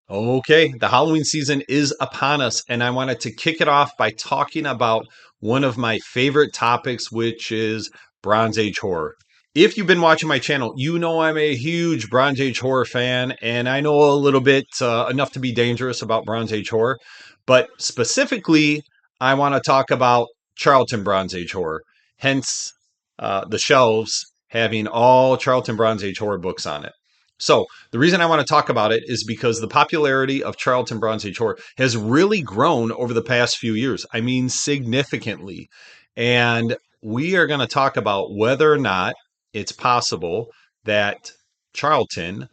Okay, the Halloween season is upon us, and I wanted to kick it off by talking about one of my favorite topics, which is Bronze Age horror. If you've been watching my channel, you know I'm a huge Bronze Age horror fan, and I know a little bit enough to be dangerous about Bronze Age horror. But specifically, I want to talk about Charlton Bronze Age horror, hence the shelves having all Charlton Bronze Age horror books on it. So, the reason I want to talk about it is because the popularity of Charlton Bronze Age horror has really grown over the past few years. I mean, significantly. And we are going to talk about whether or not it's possible that Charlton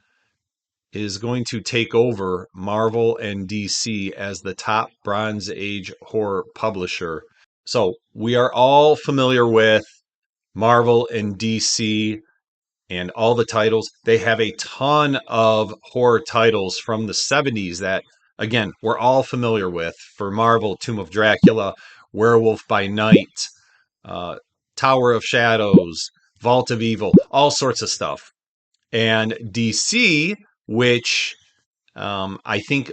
is going to take over Marvel and DC as the top Bronze Age horror publisher. So, we are all familiar with Marvel and DC and all the titles. They have a ton of horror titles from the 70s that, again, we're all familiar with. For Marvel, Tomb of Dracula, Werewolf by Night, uh, Tower of Shadows, Vault of Evil, all sorts of stuff. And DC, which I think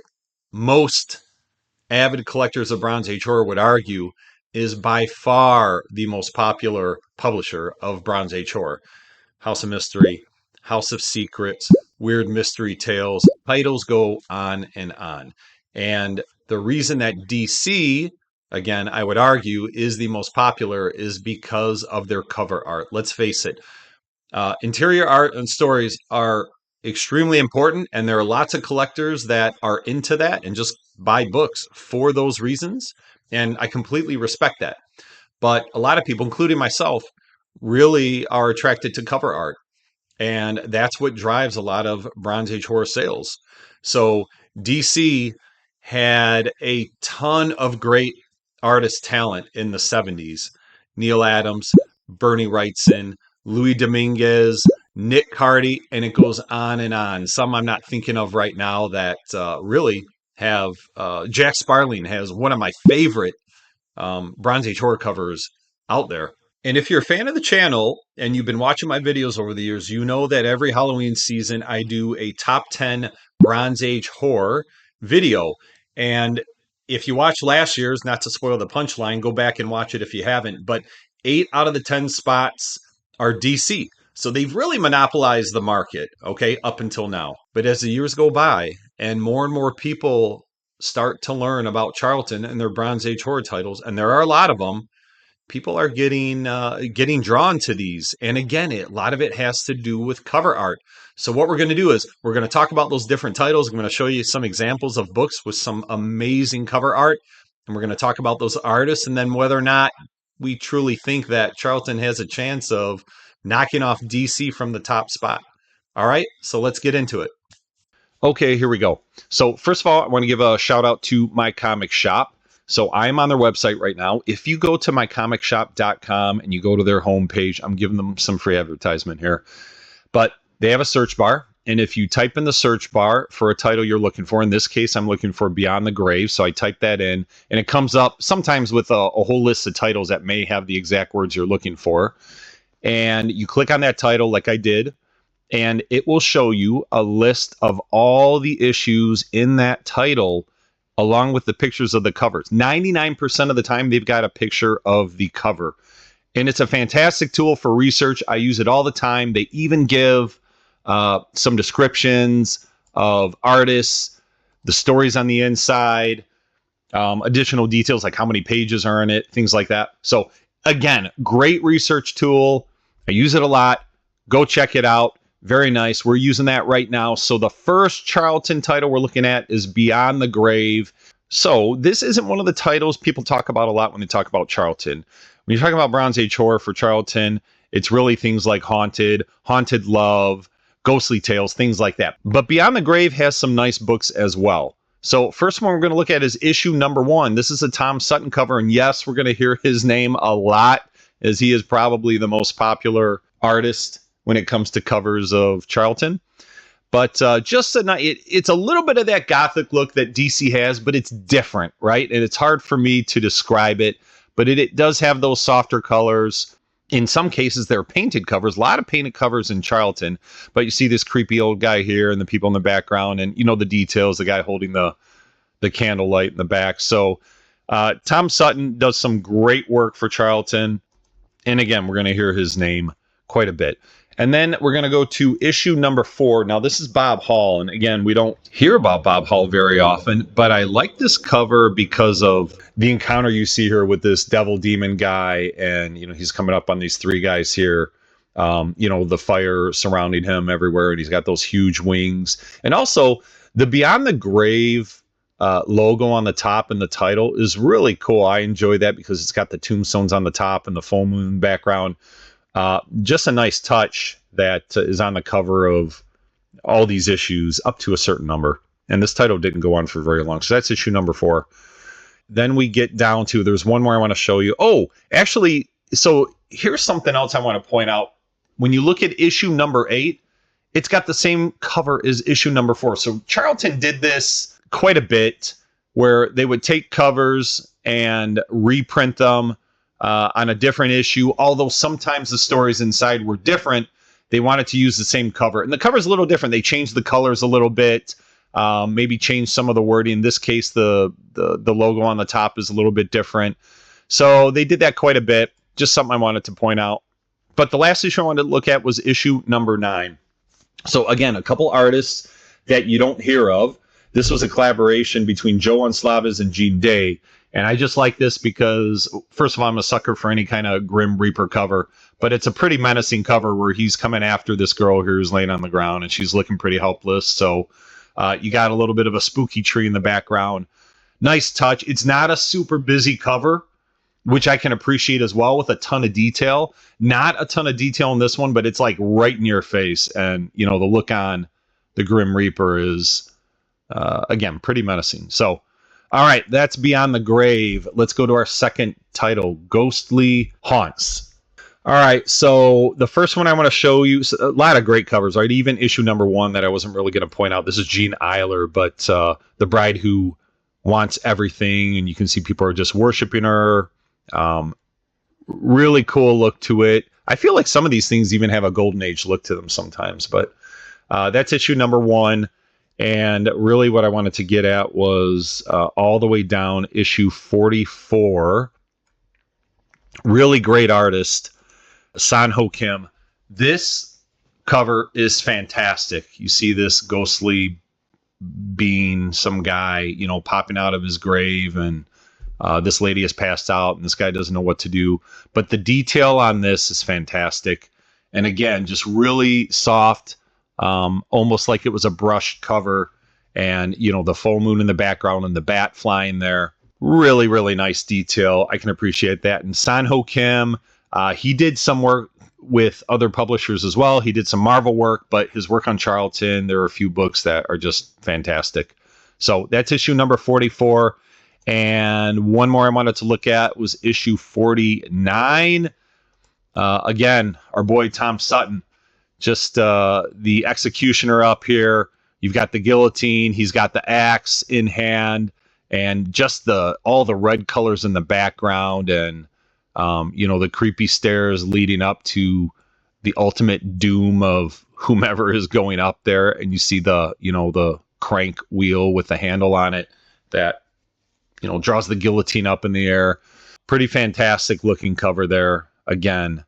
most avid collectors of Bronze Age horror would argue is by far the most popular publisher of Bronze Age horror. House of Mystery, House of Secrets, Weird Mystery Tales. Titles go on and on. And the reason that DC, again, I would argue, is the most popular is because of their cover art. Let's face it, interior art and stories are extremely important, and there are lots of collectors that are into that and just buy books for those reasons. And I completely respect that. But a lot of people, including myself, really are attracted to cover art. And that's what drives a lot of Bronze Age horror sales. So DC had a ton of great artist talent in the 70s. Neil Adams, Bernie Wrightson, Louis Dominguez, Nick Cardy, and it goes on and on. Some I'm not thinking of right now that really have. Jack Sparling has one of my favorite Bronze Age horror covers out there. And if you're a fan of the channel and you've been watching my videos over the years, you know that every Halloween season I do a top 10 Bronze Age horror video. And if you watch last year's, not to spoil the punchline, go back and watch it if you haven't, but 8 out of the 10 spots are DC. So they've really monopolized the market, okay, up until now. But as the years go by and more people start to learn about Charlton and their Bronze Age horror titles, and there are a lot of them, people are getting drawn to these. And again, a lot of it has to do with cover art. So what we're going to do is we're going to talk about those different titles. I'm going to show you some examples of books with some amazing cover art, and we're going to talk about those artists, and then whether or not we truly think that Charlton has a chance of knocking off DC from the top spot. All right, so let's get into it. Okay, here we go. So first of all, I want to give a shout out to my comic shop. So I'm on their website right now. If you go to mycomicshop.com and you go to their homepage, I'm giving them some free advertisement here. But they have a search bar. And if you type in the search bar for a title you're looking for, in this case, I'm looking for Beyond the Grave. So I type that in and it comes up sometimes with a whole list of titles that may have the exact words you're looking for. And you click on that title like I did, and it will show you a list of all the issues in that title along with the pictures of the covers. 99% of the time, they've got a picture of the cover. And it's a fantastic tool for research. I use it all the time. They even give some descriptions of artists, the stories on the inside, additional details like how many pages are in it, things like that. So again, great research tool. I use it a lot. Go check it out. Very nice. We're using that right now. So the first Charlton title we're looking at is Beyond the Grave. So this isn't one of the titles people talk about a lot when they talk about Charlton. When you're talking about Bronze Age horror for Charlton, it's really things like Haunted, Haunted Love, Ghostly Tales, things like that. But Beyond the Grave has some nice books as well. So first one we're going to look at is issue number 1. This is a Tom Sutton cover. And yes, we're going to hear his name a lot as he is probably the most popular artist when it comes to covers of Charlton. But it's a little bit of that gothic look that DC has, but it's different, right? And it's hard for me to describe it, but it does have those softer colors. In some cases, they're painted covers, a lot of painted covers in Charlton, but you see this creepy old guy here and the people in the background and, the details, the guy holding the candlelight in the back. So Tom Sutton does some great work for Charlton. And again, we're going to hear his name quite a bit. And then we're going to go to issue number 4. Now, this is Bob Hall. And again, we don't hear about Bob Hall very often, but I like this cover because of the encounter you see here with this devil demon guy. And, he's coming up on these 3 guys here. The fire surrounding him everywhere. And he's got those huge wings. And also, the Beyond the Grave logo on the top and the title is really cool. I enjoy that because it's got the tombstones on the top and the full moon background. Just a nice touch that is on the cover of all these issues up to a certain number. And this title didn't go on for very long. So that's issue number 4. Then we get down to, there's one more I want to show you. Oh, actually, so here's something else I want to point out. When you look at issue number 8, it's got the same cover as issue number 4. So Charlton did this quite a bit where they would take covers and reprint them on a different issue. Although sometimes the stories inside were different, they wanted to use the same cover. And the cover is a little different. They changed the colors a little bit, maybe changed some of the wording. In this case, the logo on the top is a little bit different. So they did that quite a bit. Just something I wanted to point out. But the last issue I wanted to look at was issue number 9. So again, a couple artists that you don't hear of. This was a collaboration between Joe Unslavas and Gene Day. And I just like this because, first of all, I'm a sucker for any kind of Grim Reaper cover. But it's a pretty menacing cover where he's coming after this girl here who's laying on the ground. And she's looking pretty helpless. So you got a little bit of a spooky tree in the background. Nice touch. It's not a super busy cover, which I can appreciate as well, with a ton of detail. Not a ton of detail in this one, but it's like right in your face. And, the look on the Grim Reaper is, again, pretty menacing. So, all right, that's Beyond the Grave. Let's go to our second title, Ghostly Haunts. All right, so the first one I want to show you, a lot of great covers, right? Even issue number 1 that I wasn't really going to point out. This is Jean Eiler, but the bride who wants everything, and you can see people are just worshiping her. Really cool look to it. I feel like some of these things even have a golden age look to them sometimes, but that's issue number 1. And really what I wanted to get at was all the way down issue 44. Really great artist, San-Ho Kim. This cover is fantastic. You see this ghostly being, some guy, popping out of his grave, and this lady has passed out and this guy doesn't know what to do. But the detail on this is fantastic. And again, just really soft, almost like it was a brushed cover. And, the full moon in the background and the bat flying there. Really, really nice detail. I can appreciate that. And San-Ho Kim, he did some work with other publishers as well. He did some Marvel work, but his work on Charlton, there are a few books that are just fantastic. So that's issue number 44. And one more I wanted to look at was issue 49. Again, our boy Tom Sutton, just the executioner up here. You've got the guillotine. He's got the axe in hand, and just all the red colors in the background, and the creepy stairs leading up to the ultimate doom of whomever is going up there. And you see the crank wheel with the handle on it that draws the guillotine up in the air. Pretty fantastic looking cover there. Again,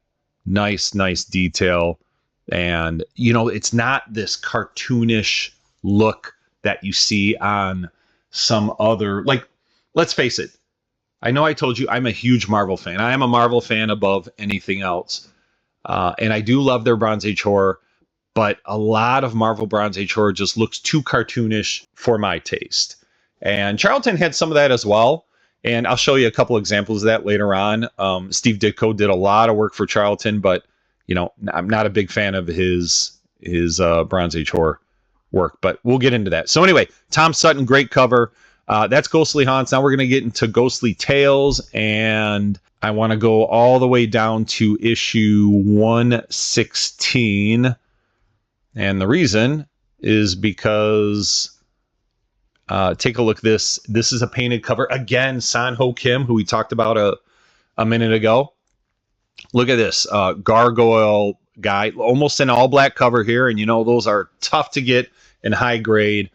nice detail. And, it's not this cartoonish look that you see on some other, like, let's face it. I know I told you I'm a huge Marvel fan. I am a Marvel fan above anything else. And I do love their Bronze Age horror, but a lot of Marvel Bronze Age horror just looks too cartoonish for my taste. And Charlton had some of that as well. And I'll show you a couple examples of that later on. Steve Ditko did a lot of work for Charlton, but I'm not a big fan of his Bronze Age horror work, but we'll get into that. So anyway, Tom Sutton, great cover. That's Ghostly Haunts. Now we're going to get into Ghostly Tales, and I want to go all the way down to issue 116. And the reason is because take a look at this. This is a painted cover. Again, San-Ho Kim, who we talked about a minute ago. Look at this gargoyle guy, almost an all black cover here. And, those are tough to get in high grade.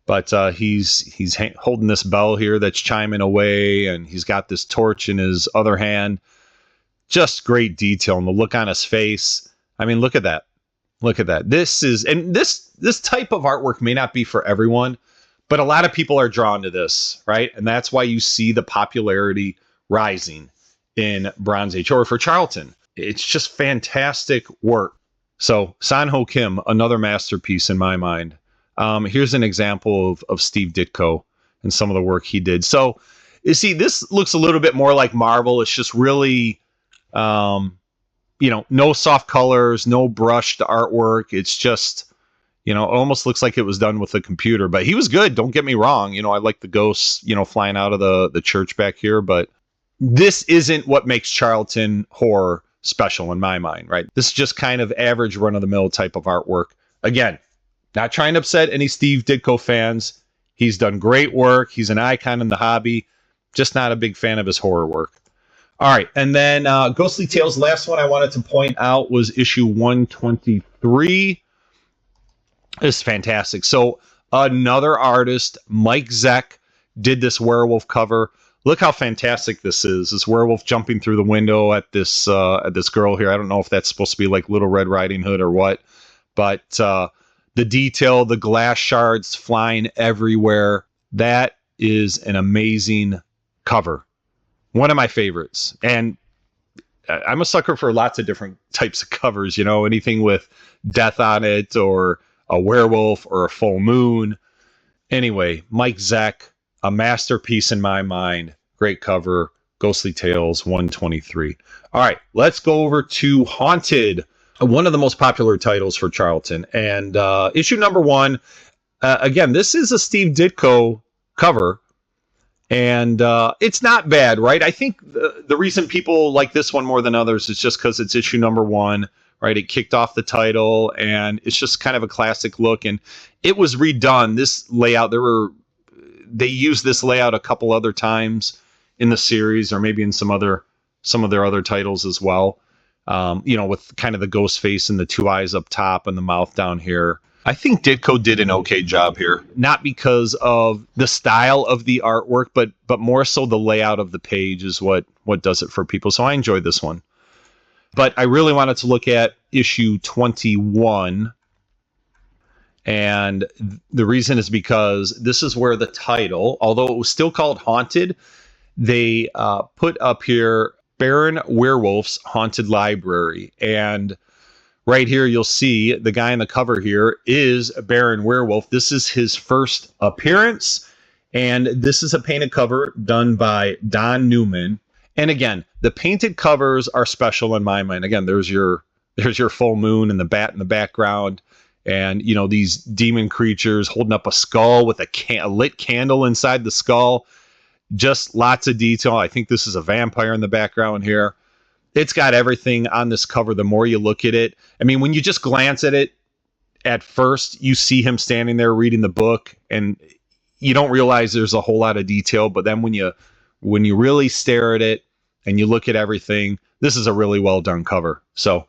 But he's holding this bell here that's chiming away, and he's got this torch in his other hand. Just great detail, and the look on his face. I mean, look at that. Look at that. This type of artwork may not be for everyone, but a lot of people are drawn to this, right? And that's why you see the popularity rising in Bronze Age Horror for Charlton. It's just fantastic work. So San Ho Kim, another masterpiece in my mind. Here's an example of Steve Ditko and some of the work he did. So you see, this looks a little bit more like Marvel. It's just really, no soft colors, no brushed artwork. It's just, it almost looks like it was done with a computer. But he was good. Don't get me wrong. I like the ghosts, flying out of the church back here. But this isn't what makes Charlton horror special in my mind, right? This is just kind of average run-of-the-mill type of artwork. Again, not trying to upset any Steve Ditko fans. He's done great work. He's an icon in the hobby. Just not a big fan of his horror work. All right, and then Ghostly Tales, last one I wanted to point out was issue 123. It's fantastic. So another artist, Mike Zeck, did this werewolf cover. Look how fantastic this is. This werewolf jumping through the window at this girl here. I don't know if that's supposed to be like Little Red Riding Hood or what, but the detail, the glass shards flying everywhere. That is an amazing cover. One of my favorites. And I'm a sucker for lots of different types of covers, anything with death on it or a werewolf or a full moon. Anyway, Mike Zeck, a masterpiece in my mind. Great cover. Ghostly Tales 123. All right, let's go over to Haunted, one of the most popular titles for Charlton. And issue number 1, again, this is a Steve Ditko cover. And it's not bad, right? I think the reason people like this one more than others is just because it's issue number 1, right? It kicked off the title, and it's just kind of a classic look. And it was redone. This layout, they used this layout a couple other times in the series, or maybe in some of their other titles as well. With kind of the ghost face and the 2 eyes up top and the mouth down here. I think Ditko did an okay job here, not because of the style of the artwork, but more so the layout of the page is what does it for people. So I enjoyed this one. But I really wanted to look at issue 21. And the reason is because this is where the title, although it was still called Haunted, they put up here Baron Werewolf's Haunted Library. And right here, you'll see the guy on the cover here is Baron Werewolf. This is his first appearance, and this is a painted cover done by Don Newman. And again, the painted covers are special in my mind. Again, there's your full moon and the bat in the background, and these demon creatures holding up a skull with a lit candle inside the skull. Just lots of detail. I think this is a vampire in the background here. It's got everything on this cover. The more you look at it, I mean, when you just glance at it at first, you see him standing there reading the book, and you don't realize there's a whole lot of detail. But then when you really stare at it and you look at everything, this is a really well done cover. So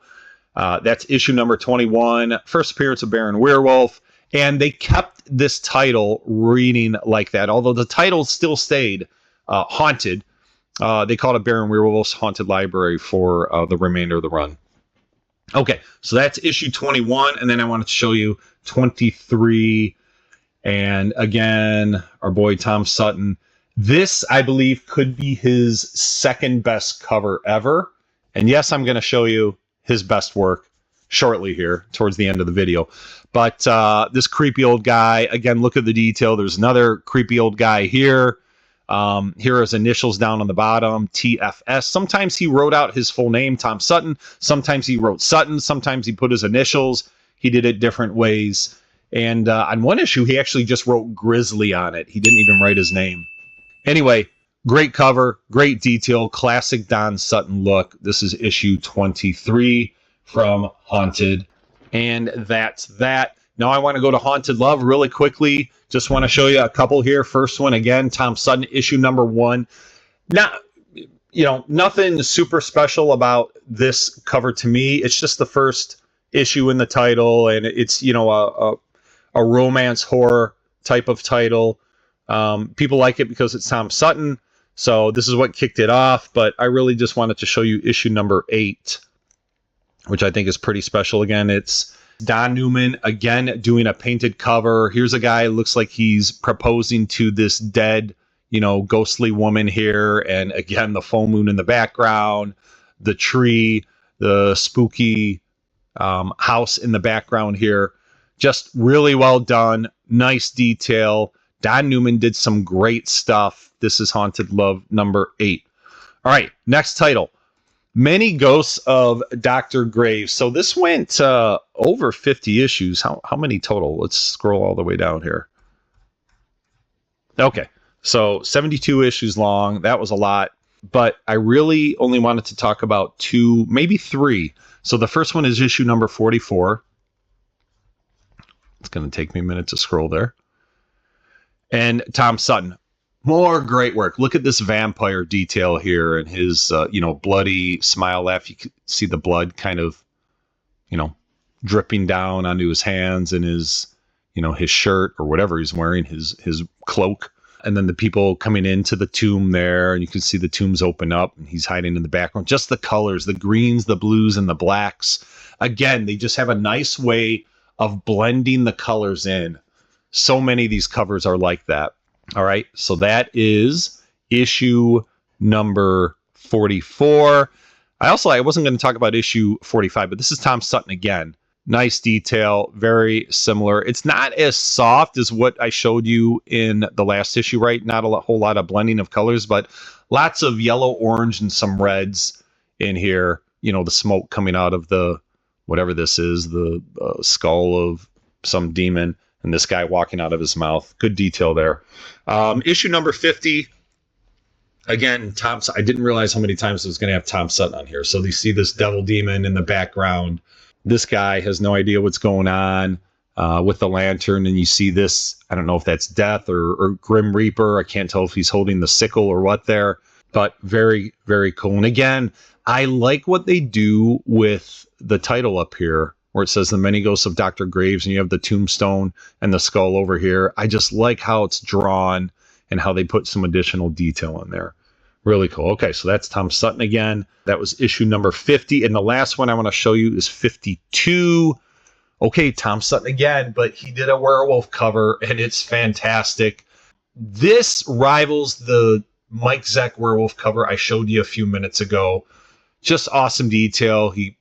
that's issue number 21, first appearance of Baron Werewolf. And they kept this title reading like that, although the title still stayed Haunted. They called it Baron Werewolf's Haunted Library for the remainder of the run. Okay, so that's issue 21, and then I wanted to show you 23. And again, our boy Tom Sutton. This, I believe, could be his second best cover ever. And yes, I'm going to show you his best work shortly here towards the end of the video. But this creepy old guy, again, look at the detail. There's another creepy old guy here. Here are his initials down on the bottom, TFS. Sometimes he wrote out his full name, Tom Sutton. Sometimes he wrote Sutton. Sometimes he put his initials. He did it different ways. And on one issue, he actually just wrote Grizzly on it. He didn't even write his name. Anyway, great cover, great detail, classic Don Sutton look. This is issue 23 from Haunted. And that's that. Now I want to go to Haunted Love really quickly. Just want to show you a couple here. First one, again, Tom Sutton, issue number 1. Now, Nothing super special about this cover to me. It's just the first issue in the title, and it's, a romance horror type of title. People like it because it's Tom Sutton. So this is what kicked it off, but I really just wanted to show you issue number 8, which I think is pretty special. Again, it's Don Newman, again, doing a painted cover. Here's a guy, looks like he's proposing to this dead, ghostly woman here. And again, the full moon in the background, the tree, the spooky house in the background here. Just really well done. Nice detail. Don Newman did some great stuff. This is Haunted Love number 8. All right, next title. Many Ghosts of Dr. Graves. So this went over 50 issues. How many total? Let's scroll all the way down here. Okay, so 72 issues long. That was a lot. But I really only wanted to talk about 2, maybe 3. So the first one is issue number 44. It's going to take me a minute to scroll there. And Tom Sutton. More great work. Look at this vampire detail here and his, bloody smile laugh. You can see the blood kind of, dripping down onto his hands and his, his shirt or whatever he's wearing, his cloak. And then the people coming into the tomb there, and you can see the tombs open up and he's hiding in the background. Just the colors, the greens, the blues, and the blacks. Again, they just have a nice way of blending the colors in. So many of these covers are like that. All right, so that is issue number 44. I wasn't going to talk about issue 45, but this is Tom Sutton again. Nice detail, very similar. It's not as soft as what I showed you in the last issue, right? Not a whole lot of blending of colors, but lots of yellow, orange, and some reds in here. The smoke coming out of the, whatever this is, the skull of some demon. And this guy walking out of his mouth. Good detail there. Issue number 50. Again, I didn't realize how many times I was going to have Tom Sutton on here. So you see this devil demon in the background. This guy has no idea what's going on with the lantern. And you see this, I don't know if that's Death or Grim Reaper. I can't tell if he's holding the sickle or what there. But very, very cool. And again, I like what they do with the title up here, where it says The Many Ghosts of Dr. Graves, and you have the tombstone and the skull over here. I just like how it's drawn and how they put some additional detail in there. Really cool. Okay, so that's Tom Sutton again. That was issue number 50. And the last one I want to show you is 52. Okay, Tom Sutton again, but he did a werewolf cover, and it's fantastic. This rivals the Mike Zeck werewolf cover I showed you a few minutes ago. Just awesome detail. He,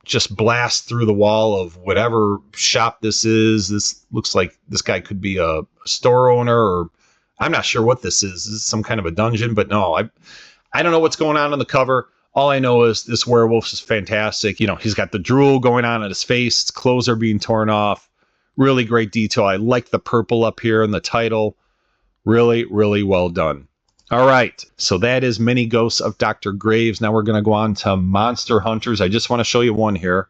just blast through the wall of whatever shop this is. This looks like this guy could be a store owner, or I'm not sure what this is. This is some kind of a dungeon, but no, I don't know what's going on the cover. All I know is this werewolf is fantastic. He's got the drool going on his face. His clothes are being torn off. Really great detail. I like the purple up here in the title. Really, really well done. All right, so that is Many Ghosts of Dr. Graves. Now we're going to go on to Monster Hunters. I just want to show you one here,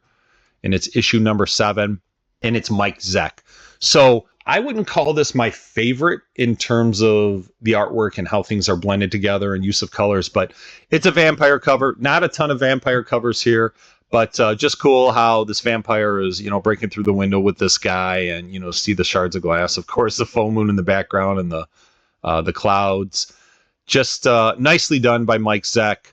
and it's issue number 7, and it's Mike Zeck. So I wouldn't call this my favorite in terms of the artwork and how things are blended together and use of colors, but it's a vampire cover. Not a ton of vampire covers here, but just cool how this vampire is, breaking through the window with this guy and, see the shards of glass. Of course, the full moon in the background and the clouds. Just nicely done by Mike Zeck.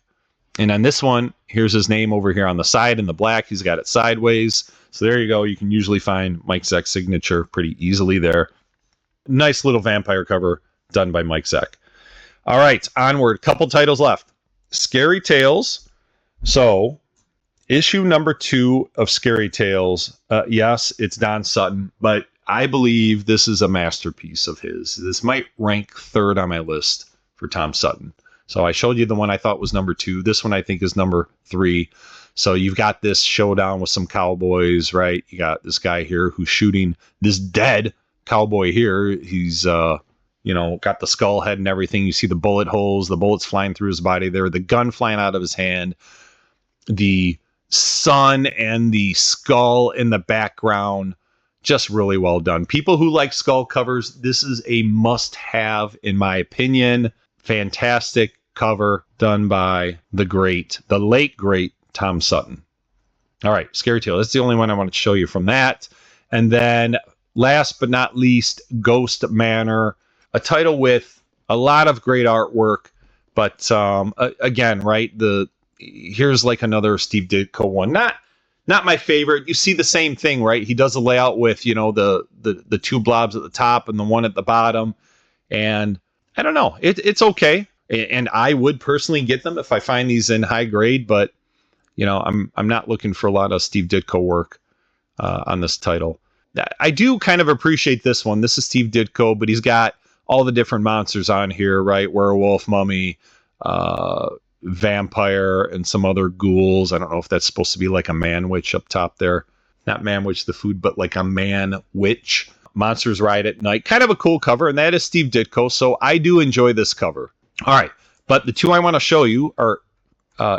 And on this one, here's his name over here on the side in the black. He's got it sideways. So there you go. You can usually find Mike Zeck's signature pretty easily there. Nice little vampire cover done by Mike Zeck. All right, onward. Couple titles left. Scary Tales. So issue number 2 of Scary Tales. Yes, it's Don Sutton, but I believe this is a masterpiece of his. This might rank 3rd on my list for Tom Sutton. So I showed you the one I thought was number 2. This one I think is number 3. So you've got this showdown with some cowboys, right? You got this guy here who's shooting this dead cowboy here. He's, got the skull head and everything. You see the bullet holes, the bullets flying through his body there, the gun flying out of his hand, the sun and the skull in the background. Just really well done. People who like skull covers, this is a must-have in my opinion. Fantastic cover done by the late great Tom Sutton. All right, Scary Tale. That's the only one I want to show you from that. And then last but not least, Ghost Manor, a title with a lot of great artwork. But again, right, here's like another Steve Ditko one. Not my favorite. You see the same thing, right? He does a layout with, the two blobs at the top and the one at the bottom. And I don't know. It's okay. And I would personally get them if I find these in high grade, but I'm not looking for a lot of Steve Ditko work on this title. I do kind of appreciate this one. This is Steve Ditko, but he's got all the different monsters on here, right? Werewolf, mummy, vampire, and some other ghouls. I don't know if that's supposed to be like a man witch up top there. Not man witch the food, but like a man witch. Monsters Ride at Night. Kind of a cool cover, and that is Steve Ditko, so I do enjoy this cover. All right, but the two I want to show you are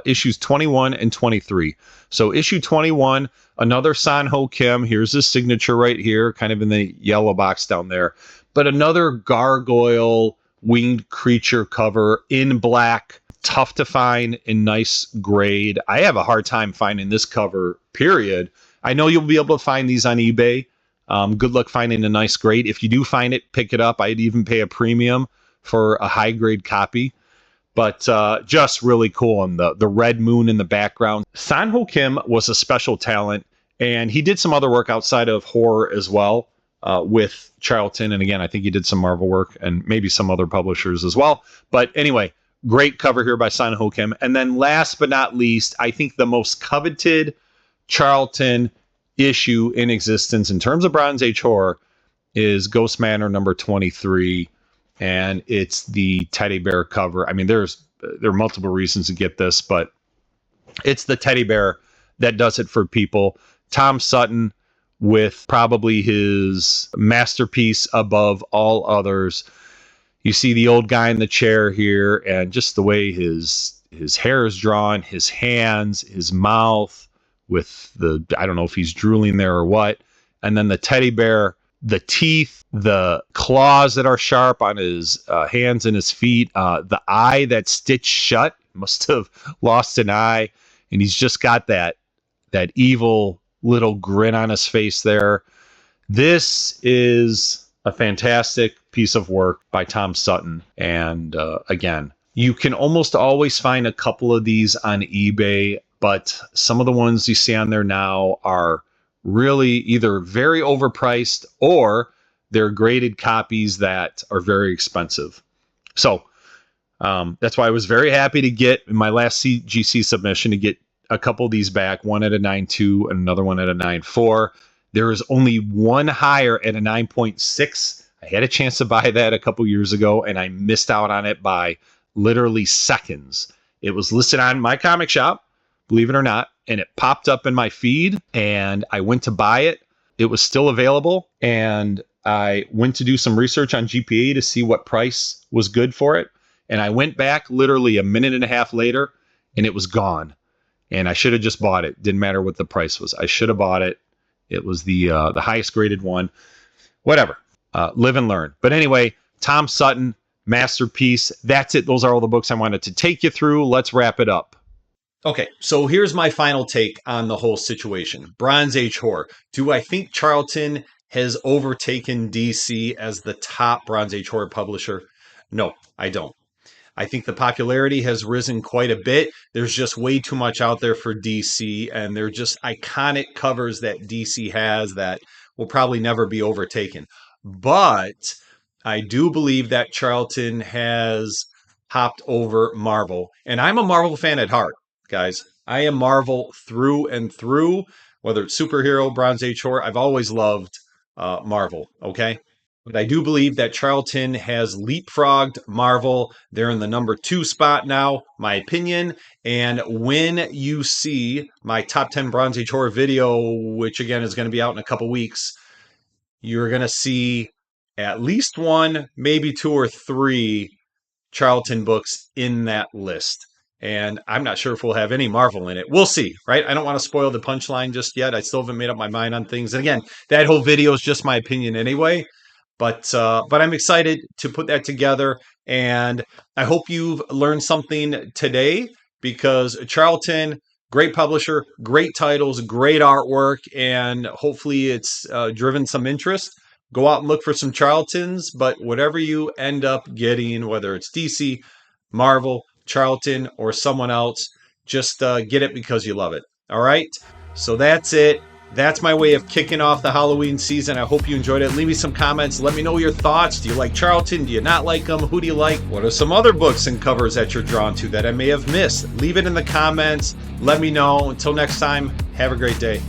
issues 21 and 23. So issue 21, another San-Ho Kim. Here's his signature right here, kind of in the yellow box down there. But another gargoyle winged creature cover in black, tough to find in nice grade. I have a hard time finding this cover, period. I know you'll be able to find these on eBay. Good luck finding a nice grade. If you do find it, pick it up. I'd even pay a premium for a high grade copy. But just really cool. And the red moon in the background. San-Ho Kim was a special talent, and he did some other work outside of horror as well with Charlton. And again, I think he did some Marvel work and maybe some other publishers as well. But anyway, great cover here by San-Ho Kim. And then last but not least, I think the most coveted Charlton issue in existence in terms of Bronze Age horror is Ghost Manor number 23. And it's the teddy bear cover. I mean, there are multiple reasons to get this, but it's the teddy bear that does it for people. Tom Sutton with probably his masterpiece above all others. You see the old guy in the chair here, and just the way his hair is drawn, his hands, his mouth with I don't know if he's drooling there or what. And then the teddy bear, the teeth, the claws that are sharp on his hands and his feet, the eye that's stitched shut, must have lost an eye, and he's just got that evil little grin on his face there. This is a fantastic piece of work by Tom Sutton, and again, you can almost always find a couple of these on eBay, but some of the ones you see on there now are really either very overpriced or they're graded copies that are very expensive. So that's why I was very happy to get in my last CGC submission to get a couple of these back, one at a 9.2 and another one at a 9.4. There is only one higher at a 9.6. I had a chance to buy that a couple years ago, and I missed out on it by literally seconds. It was listed on my comic shop, believe it or not, and it popped up in my feed, and I went to buy it. It was still available, and I went to do some research on GPA to see what price was good for it, and I went back literally a minute and a half later, and it was gone. And I should have just bought it. Didn't matter what the price was. I should have bought it. It was the highest graded one. Whatever. Live and learn. But anyway, Tom Sutton, masterpiece. That's it. Those are all the books I wanted to take you through. Let's wrap it up. Okay, so here's my final take on the whole situation. Bronze Age horror. Do I think Charlton has overtaken DC as the top Bronze Age horror publisher? No, I don't. I think the popularity has risen quite a bit. There's just way too much out there for DC, and they're just iconic covers that DC has that will probably never be overtaken. But I do believe that Charlton has hopped over Marvel, and I'm a Marvel fan at heart, guys. I am Marvel through and through, whether it's superhero, Bronze Age horror. I've always loved Marvel, okay? But I do believe that Charlton has leapfrogged Marvel. They're in the number 2 spot now, my opinion. And when you see my top 10 Bronze Age horror video, which again is going to be out in a couple weeks, you're going to see at least 1, maybe 2 or 3 Charlton books in that list. And I'm not sure if we'll have any Marvel in it. We'll see, right? I don't want to spoil the punchline just yet. I still haven't made up my mind on things. And again, that whole video is just my opinion anyway. But I'm excited to put that together, and I hope you've learned something today because Charlton, great publisher, great titles, great artwork, and hopefully it's driven some interest. Go out and look for some Charltons, but whatever you end up getting, whether it's DC, Marvel, Charlton, or someone else, just get it because you love it. All right. So that's it. That's my way of kicking off the Halloween season. I hope you enjoyed it. Leave me some comments. Let me know your thoughts. Do you like Charlton? Do you not like them? Who do you like? What are some other books and covers that you're drawn to that I may have missed? Leave it in the comments. Let me know. Until next time, have a great day.